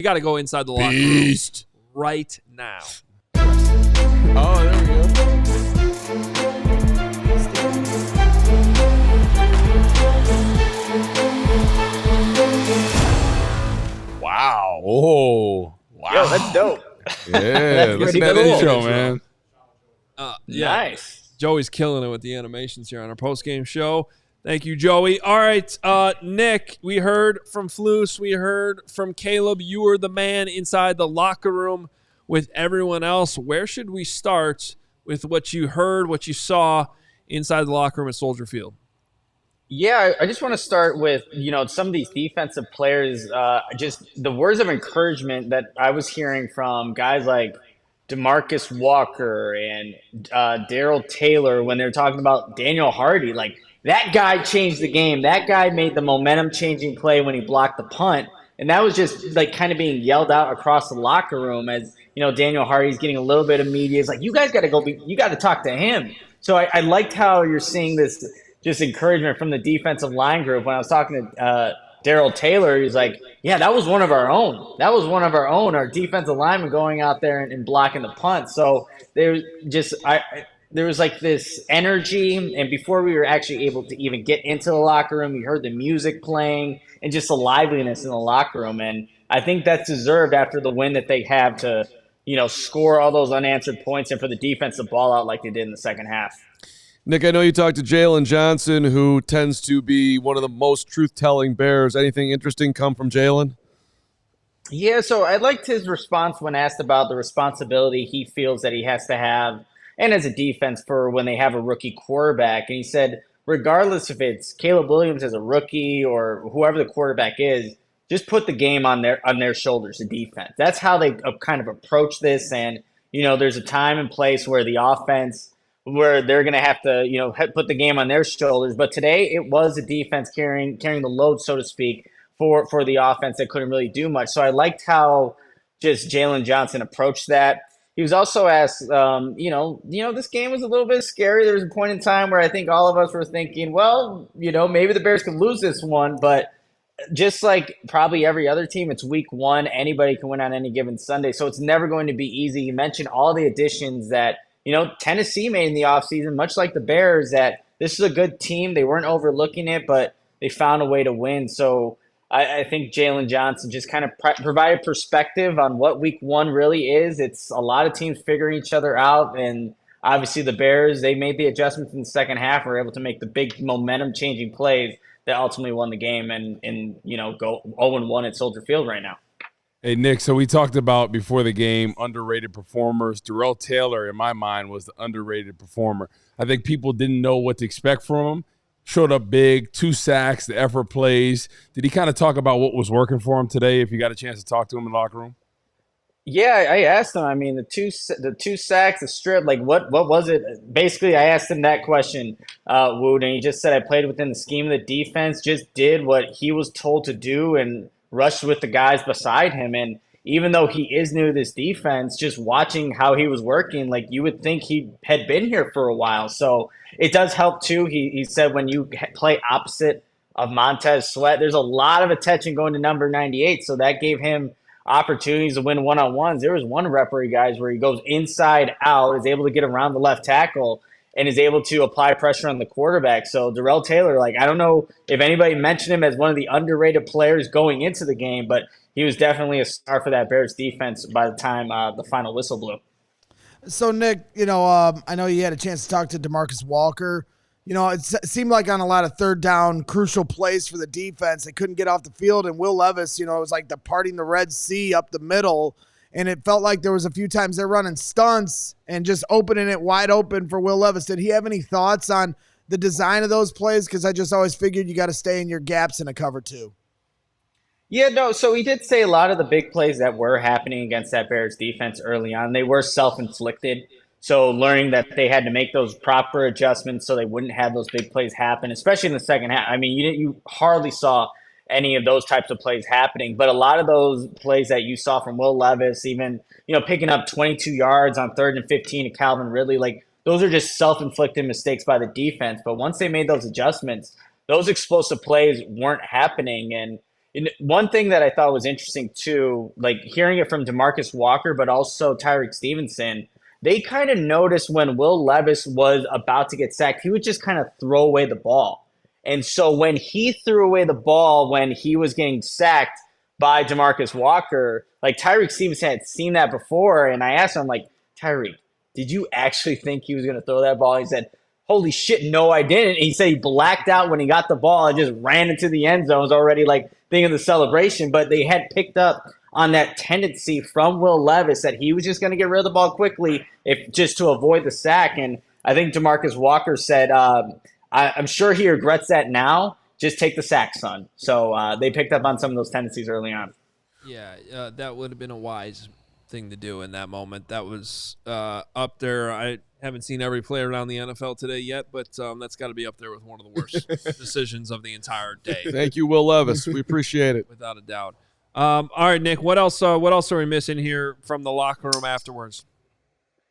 You got to go inside the locker room right now. Oh, there we go. Wow. Oh, wow. Yo, that's dope. Yeah, listen to that intro, man. Yeah. Nice. Joey's killing it with the animations here on our post-game show. Thank you, Joey. All right, Nick, we heard from Flus. We heard from Caleb. You were the man inside the locker room with everyone else. Where should we start with what you heard, what you saw inside the locker room at Soldier Field? Yeah, I just want to start with, some of these defensive players, just the words of encouragement that I was hearing from guys like DeMarcus Walker and Darrell Taylor when they're talking about Daniel Hardy. Like, that guy changed the game. That guy made the momentum-changing play when he blocked the punt. And that was just, like, kind of being yelled out across the locker room as, Daniel Hardy's getting a little bit of media. It's like, you guys got to you got to talk to him. So I liked how you're seeing this just encouragement from the defensive line group. When I was talking to Darrell Taylor, he's like, yeah, that was one of our own. That was one of our own, our defensive linemen going out there and blocking the punt. So there was like this energy, and before we were actually able to even get into the locker room, we heard the music playing and just the liveliness in the locker room. And I think that's deserved after the win that they have to, score all those unanswered points and for the defense to ball out like they did in the second half. Nick, I know you talked to Jaylon Johnson, who tends to be one of the most truth-telling Bears. Anything interesting come from Jaylon? Yeah, so I liked his response when asked about the responsibility he feels that he has to have, and as a defense, for when they have a rookie quarterback. And he said, regardless if it's Caleb Williams as a rookie or whoever the quarterback is, just put the game on their shoulders, the defense. That's how they kind of approach this. And, there's a time and place where the offense – where they're going to have to, put the game on their shoulders. But today it was a defense carrying the load, so to speak, for the offense that couldn't really do much. So I liked how just Jaylon Johnson approached that. He was also asked, this game was a little bit scary. There was a point in time where I think all of us were thinking, well, maybe the Bears could lose this one. But just like probably every other team, it's week one. Anybody can win on any given Sunday. So it's never going to be easy. You mentioned all the additions that Tennessee made in the offseason, much like the Bears, that this is a good team. They weren't overlooking it, but they found a way to win. So I think Jaylon Johnson just kind of provided perspective on what week one really is. It's a lot of teams figuring each other out. And obviously the Bears, they made the adjustments in the second half and were able to make the big momentum-changing plays that ultimately won the game and go 0-1 at Soldier Field right now. Hey, Nick, so we talked about before the game underrated performers. Darrell Taylor, in my mind, was the underrated performer. I think people didn't know what to expect from him. Showed up big, 2 sacks, the effort plays. Did he kind of talk about what was working for him today if you got a chance to talk to him in the locker room? Yeah, I asked him. I mean, the two sacks, the strip, like what was it? Basically, I asked him that question, Wood, and he just said I played within the scheme of the defense, just did what he was told to do and rushed with the guys beside him. And even though he is new to this defense, just watching how he was working, like you would think he had been here for a while. So it does help too. He said when you play opposite of Montez Sweat, there's a lot of attention going to number 98. So that gave him opportunities to win one-on-ones. There was one referee, guys, where he goes inside out, is able to get around the left tackle, and is able to apply pressure on the quarterback. So Darrell Taylor, I don't know if anybody mentioned him as one of the underrated players going into the game, but he was definitely a star for that Bears defense by the time the final whistle blew. So, Nick, I know you had a chance to talk to DeMarcus Walker. It seemed like on a lot of third down crucial plays for the defense, they couldn't get off the field. And Will Levis, it was like the parting the Red Sea up the middle. And it felt like there was a few times they're running stunts and just opening it wide open for Will Levis. Did he have any thoughts on the design of those plays? Because I just always figured you got to stay in your gaps in a cover two. Yeah, no, so he did say a lot of the big plays that were happening against that Bears defense early on, they were self-inflicted. So learning that they had to make those proper adjustments so they wouldn't have those big plays happen, especially in the second half. I mean, you hardly saw any of those types of plays happening. But a lot of those plays that you saw from Will Levis, even, picking up 22 yards on 3rd and 15 to Calvin Ridley, those are just self-inflicted mistakes by the defense. But once they made those adjustments, those explosive plays weren't happening. And And one thing that I thought was interesting too, like hearing it from Demarcus Walker, but also Tyreek Stevenson, they kind of noticed when Will Levis was about to get sacked, he would just kind of throw away the ball. And so when he threw away the ball when he was getting sacked by Demarcus Walker, like Tyreek Stevenson had seen that before. And I asked him, like, Tyreek, did you actually think he was going to throw that ball? He said, holy shit, no, I didn't. He said he blacked out when he got the ball and just ran into the end zone. Was already like thinking of the celebration, but they had picked up on that tendency from Will Levis that he was just going to get rid of the ball quickly if just to avoid the sack. And I think Demarcus Walker said, I'm sure he regrets that now. Just take the sack, son. So they picked up on some of those tendencies early on. Yeah, that would have been a wise thing to do in that moment. That was up there. I haven't seen every play around the NFL today yet, but that's got to be up there with one of the worst decisions of the entire day. Thank you, Will Levis. We appreciate it. Without a doubt. All right, Nick, what else are we missing here from the locker room afterwards?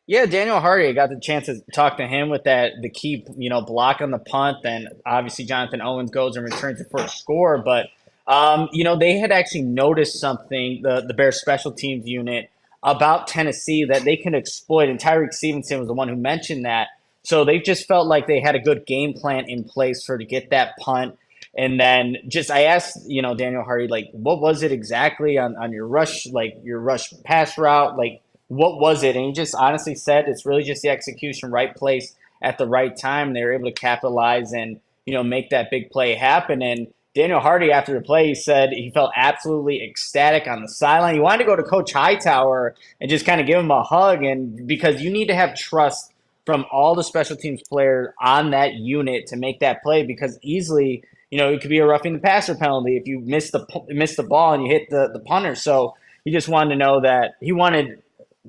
Yeah, Daniel Hardy, I got the chance to talk to him with the key, block on the punt. Then obviously Jonathan Owens goes and returns it for a score. But, they had actually noticed something, the Bears special teams unit, about Tennessee that they can exploit. And Tyreek Stevenson was the one who mentioned that. So they just felt like they had a good game plan in place to get that punt. And then I asked, Daniel Hardy, like, what was it exactly on your rush, your rush pass route? Like, what was it? And he just honestly said it's really just the execution, right place at the right time. They were able to capitalize and, make that big play happen. And Daniel Hardy, after the play, he said he felt absolutely ecstatic on the sideline. He wanted to go to Coach Hightower and just kind of give him a hug. And because you need to have trust from all the special teams players on that unit to make that play, because easily, it could be a roughing the passer penalty if you miss the ball and you hit the punter. So he just wanted to know that he wanted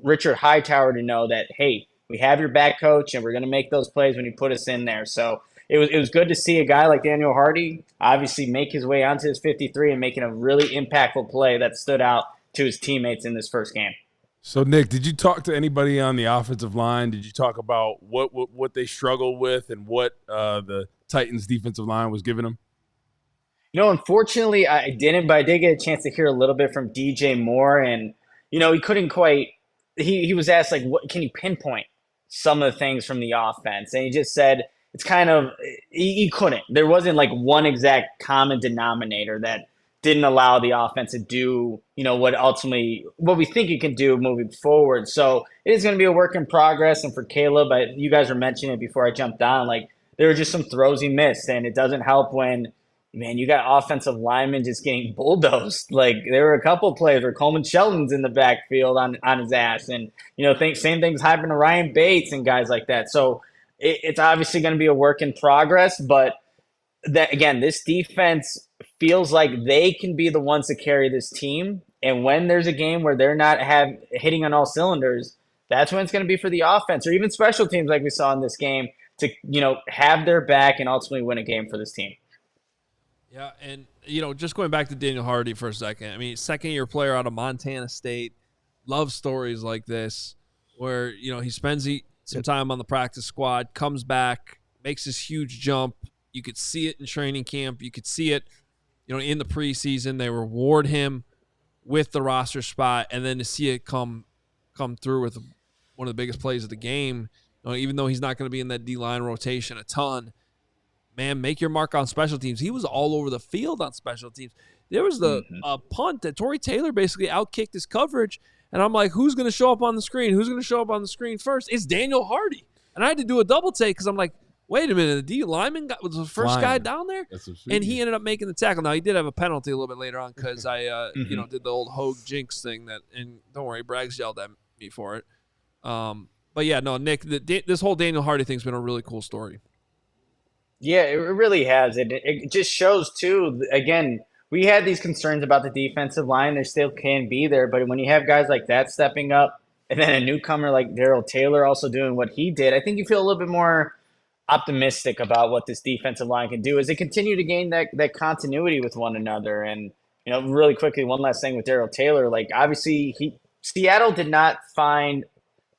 Richard Hightower to know that, hey, we have your back, coach, and we're going to make those plays when you put us in there. So it was good to see a guy like Daniel Hardy obviously make his way onto his 53 and making a really impactful play that stood out to his teammates in this first game. So, Nick, did you talk to anybody on the offensive line? Did you talk about what they struggle with and what the Titans' defensive line was giving them? Unfortunately, I didn't, but I did get a chance to hear a little bit from DJ Moore, and he couldn't quite. He was asked, like, what can you pinpoint some of the things from the offense, and he just said it's kind of he couldn't. There wasn't like one exact common denominator that didn't allow the offense to do what we think it can do moving forward. So it is going to be a work in progress. And for Caleb, you guys were mentioning it before I jumped on, like there were just some throws he missed, and it doesn't help when. Man, you got offensive linemen just getting bulldozed. Like there were a couple plays where Coleman Shelton's in the backfield on his ass, and same things happen to Ryan Bates and guys like that. So it's obviously going to be a work in progress, but that again, this defense feels like they can be the ones to carry this team. And when there's a game where they're not hitting on all cylinders, that's when it's going to be for the offense or even special teams like we saw in this game to have their back and ultimately win a game for this team. Yeah, and, just going back to Daniel Hardy for a second, I mean, second-year player out of Montana State, loves stories like this where, he spends some time on the practice squad, comes back, makes this huge jump. You could see it in training camp. You could see it, in the preseason. They reward him with the roster spot, and then to see it come through with one of the biggest plays of the game, even though he's not going to be in that D-line rotation a ton, man, make your mark on special teams. He was all over the field on special teams. There was the punt that Torrey Taylor basically outkicked his coverage, and I'm like, who's going to show up on the screen? Who's going to show up on the screen first? It's Daniel Hardy. And I had to do a double take because I'm like, wait a minute, the D lineman was the first guy down there? And he ended up making the tackle. Now, he did have a penalty a little bit later on because I did the old Hogue jinx thing, and don't worry, Braggs yelled at me for it. But, yeah, no, Nick, this whole Daniel Hardy thing's been a really cool story. Yeah, it really has. It just shows, too, again, we had these concerns about the defensive line. There still can be there. But when you have guys like that stepping up and then a newcomer like Darrell Taylor also doing what he did, I think you feel a little bit more optimistic about what this defensive line can do as they continue to gain that continuity with one another. And, really quickly, one last thing with Darrell Taylor. Like, obviously, Seattle did not find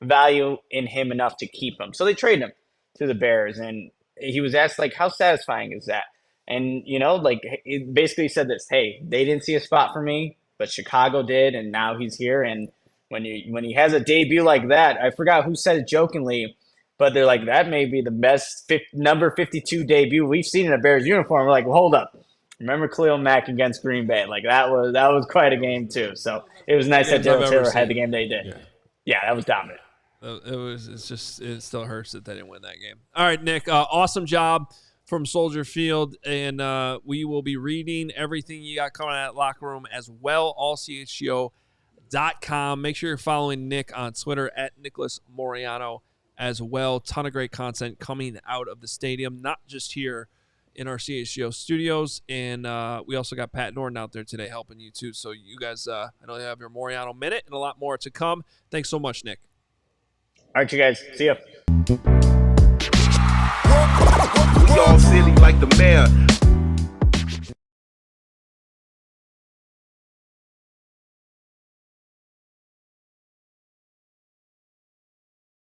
value in him enough to keep him. So they traded him to the Bears. And he was asked, like, how satisfying is that? And, like, he basically said this, hey, they didn't see a spot for me, but Chicago did, and now he's here. And when he has a debut like that, I forgot who said it jokingly, but they're like, that may be the best number 52 debut we've seen in a Bears uniform. We're like, well, hold up. Remember Khalil Mack against Green Bay? Like, that was quite a game, too. So it was nice that Darrell Taylor had the game they did. Yeah, that was dominant. It still hurts that they didn't win that game. All right, Nick, awesome job from Soldier Field, and we will be reading everything you got coming out Locker Room as well, allchgo.com. Make sure you're following Nick on Twitter at Nicholas Moreano as well. Ton of great content coming out of the stadium, not just here in our CHGO studios, and we also got Pat Norton out there today helping you too. So you guys, I know you have your Moreano Minute and a lot more to come. Thanks so much, Nick. All right, you guys. See ya. We all silly like the mayor.